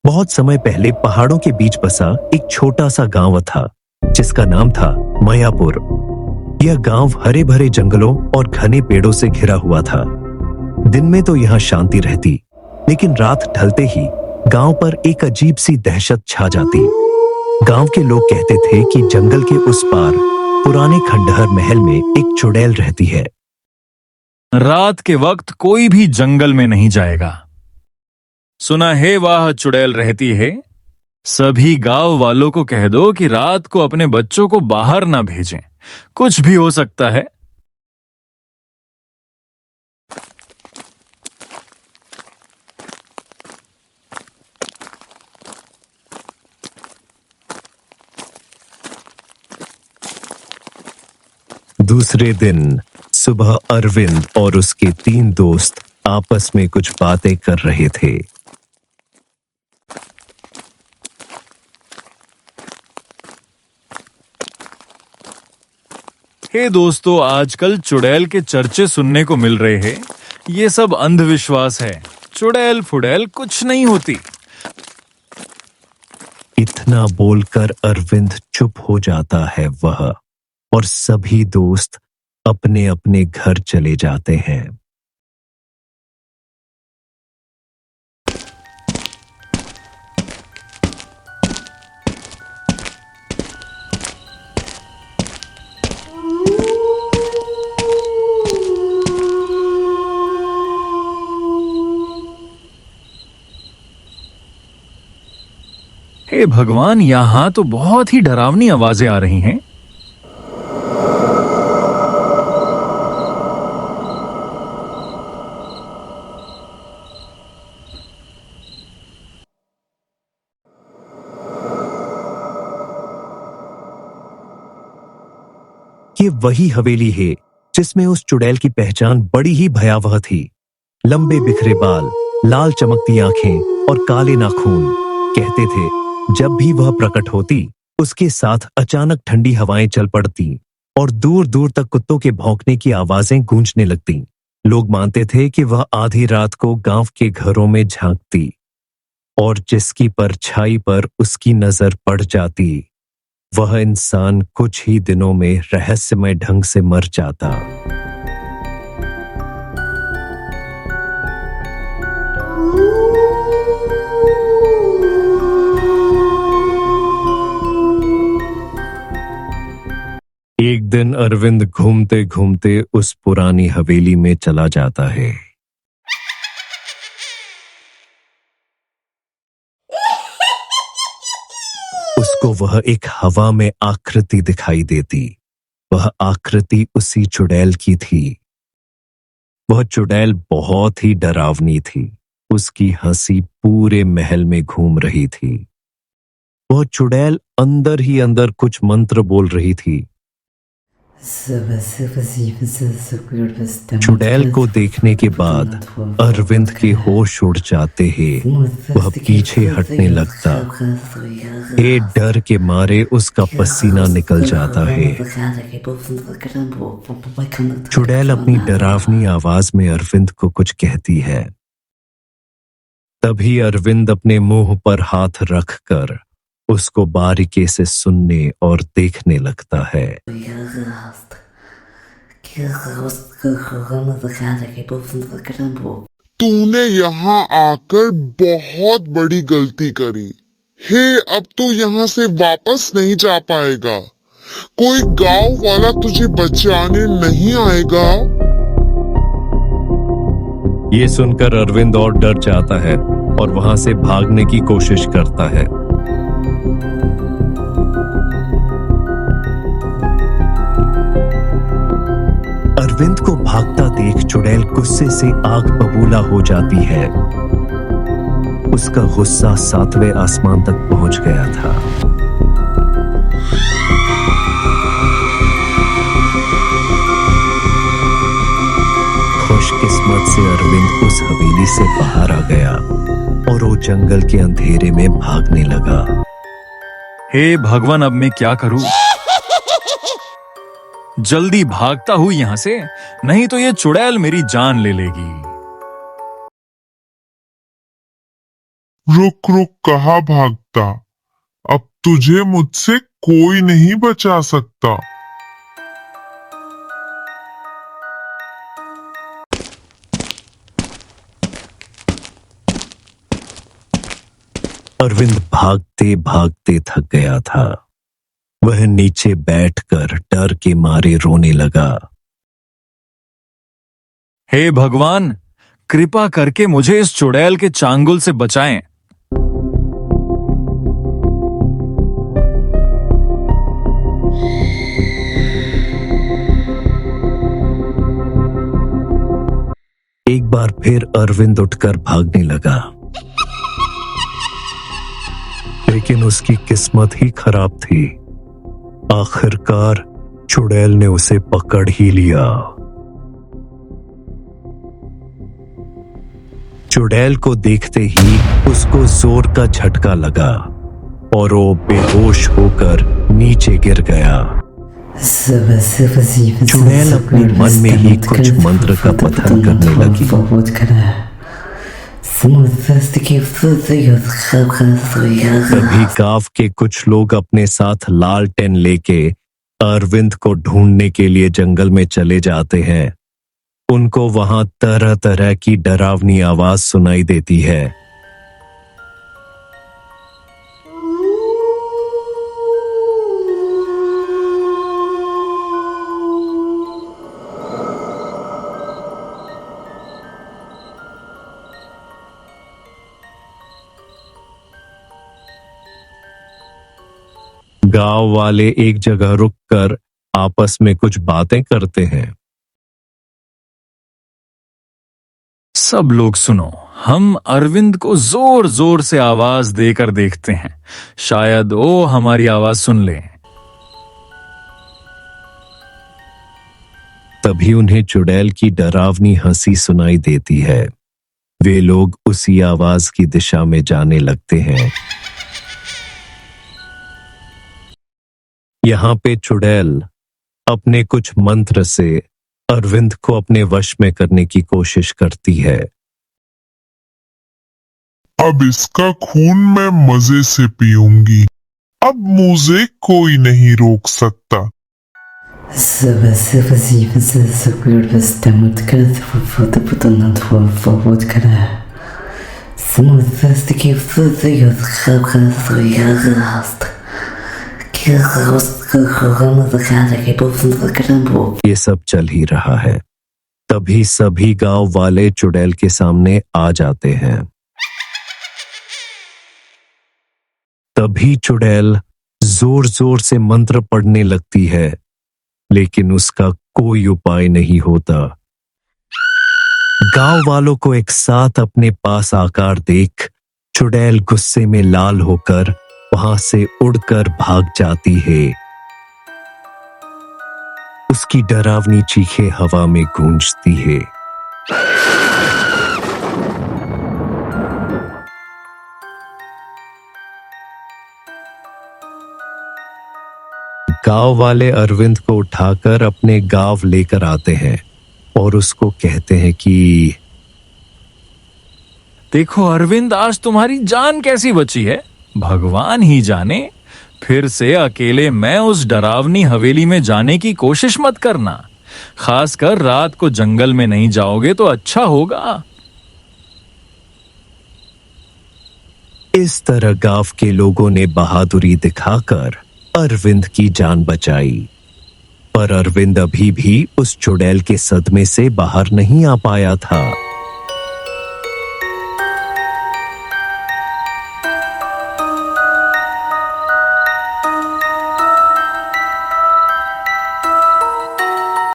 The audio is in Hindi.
बहुत समय पहले पहाड़ों के बीच बसा एक छोटा सा गांव था जिसका नाम था मायापुर। यह गांव हरे भरे जंगलों और घने पेड़ों से घिरा हुआ था। दिन में तो यहाँ शांति रहती, लेकिन रात ढलते ही गांव पर एक अजीब सी दहशत छा जाती। गांव के लोग कहते थे कि जंगल के उस पार पुराने खंडहर महल में एक चुड़ैल रहती है। रात के वक्त कोई भी जंगल में नहीं जाएगा। सुना है वह चुड़ैल रहती है। सभी गांव वालों को कह दो कि रात को अपने बच्चों को बाहर ना भेजें, कुछ भी हो सकता है। दूसरे दिन सुबह अरविंद और उसके 3 दोस्त आपस में कुछ बातें कर रहे थे। हे दोस्तों, आजकल चुड़ैल के चर्चे सुनने को मिल रहे हैं। ये सब अंधविश्वास है। चुड़ैल फुड़ैल कुछ नहीं होती। इतना बोलकर अरविंद चुप हो जाता है वह, और सभी दोस्त अपने अपने घर चले जाते हैं। हे भगवान, यहां तो बहुत ही डरावनी आवाजें आ रही हैं। ये वही हवेली है जिसमें उस चुड़ैल की पहचान बड़ी ही भयावह थी। लंबे बिखरे बाल, लाल चमकती आंखें और काले नाखून। कहते थे जब भी वह प्रकट होती, उसके साथ अचानक ठंडी हवाएं चल पड़ती और दूर दूर तक कुत्तों के भौंकने की आवाजें गूंजने लगती। लोग मानते थे कि वह आधी रात को गांव के घरों में झांकती और जिसकी परछाई पर उसकी नजर पड़ जाती, वह इंसान कुछ ही दिनों में रहस्यमय ढंग से मर जाता। एक दिन अरविंद घूमते घूमते उस पुरानी हवेली में चला जाता है। उसको वह एक हवा में आकृति दिखाई देती। वह आकृति उसी चुड़ैल की थी। वह चुड़ैल बहुत ही डरावनी थी। उसकी हंसी पूरे महल में घूम रही थी। वह चुड़ैल अंदर ही अंदर कुछ मंत्र बोल रही थी। चुड़ैल को देखने के बाद अरविंद के होश उड़ जाते हैं। वह पीछे हटने लगता। डर के मारे उसका पसीना निकल जाता है। चुड़ैल अपनी डरावनी आवाज में अरविंद को कुछ कहती है। तभी अरविंद अपने मुंह पर हाथ रखकर उसको बारीकी से सुनने और देखने लगता है। तूने यहाँ आकर बहुत बड़ी गलती करी। हे, अब तू यहाँ से वापस नहीं जा पाएगा। कोई गांव वाला तुझे बचाने नहीं आएगा। ये सुनकर अरविंद और डर जाता है और वहां से भागने की कोशिश करता है। अरविंद को भागता देख चुड़ैल गुस्से से आग बबूला हो जाती है। उसका गुस्सा 7वें आसमान तक पहुंच गया था। खुशकिस्मत से अरविंद उस हवेली से बाहर आ गया और वो जंगल के अंधेरे में भागने लगा। हे भगवान, अब मैं क्या करूं? जल्दी भागता हूं यहां से, नहीं तो ये चुड़ैल मेरी जान ले लेगी। रुक रुक, कहाँ भागता? अब तुझे मुझसे कोई नहीं बचा सकता। अरविंद भागते भागते थक गया था। वह नीचे बैठकर डर के मारे रोने लगा। हे भगवान, कृपा करके मुझे इस चुड़ैल के चांगुल से बचाएं। एक बार फिर अरविंद उठकर भागने लगा, लेकिन उसकी किस्मत ही खराब थी। आखिरकार चुड़ैल ने उसे पकड़ ही लिया। चुड़ैल को देखते ही उसको जोर का झटका लगा और वो बेहोश होकर नीचे गिर गया। चुड़ैल अपने मन में ही कुछ मंत्र का पठन करने लगी। तभी गांव के कुछ लोग अपने साथ लालटेन लेके अरविंद को ढूंढने के लिए जंगल में चले जाते हैं। उनको वहां तरह तरह की डरावनी आवाज सुनाई देती है। गांव वाले एक जगह रुककर आपस में कुछ बातें करते हैं। सब लोग सुनो, हम अरविंद को जोर जोर से आवाज देकर देखते हैं, शायद वो हमारी आवाज सुन ले। तभी उन्हें चुड़ैल की डरावनी हंसी सुनाई देती है। वे लोग उसी आवाज की दिशा में जाने लगते हैं। यहाँ पे चुड़ैल अपने कुछ मंत्र से अरविंद को अपने वश में करने की कोशिश करती है। अब इसका खून मैं मजे से पीऊंगी। अब मुझे कोई नहीं रोक सकता। ये सब चल ही रहा है, तभी सभी गांव वाले चुड़ैल के सामने आ जाते हैं। तभी चुड़ैल जोर जोर से मंत्र पढ़ने लगती है, लेकिन उसका कोई उपाय नहीं होता। गांव वालों को एक साथ अपने पास आकर देख चुड़ैल गुस्से में लाल होकर वहां से उड़कर भाग जाती है। उसकी डरावनी चीखें हवा में गूंजती है। गांव वाले अरविंद को उठाकर अपने गांव लेकर आते हैं और उसको कहते हैं कि देखो अरविंद, आज तुम्हारी जान कैसी बची है, भगवान ही जाने। फिर से अकेले मैं उस डरावनी हवेली में जाने की कोशिश मत करना, खासकर रात को जंगल में नहीं जाओगे तो अच्छा होगा। इस तरह गांव के लोगों ने बहादुरी दिखाकर अरविंद की जान बचाई, पर अरविंद अभी भी उस चुड़ैल के सदमे से बाहर नहीं आ पाया था।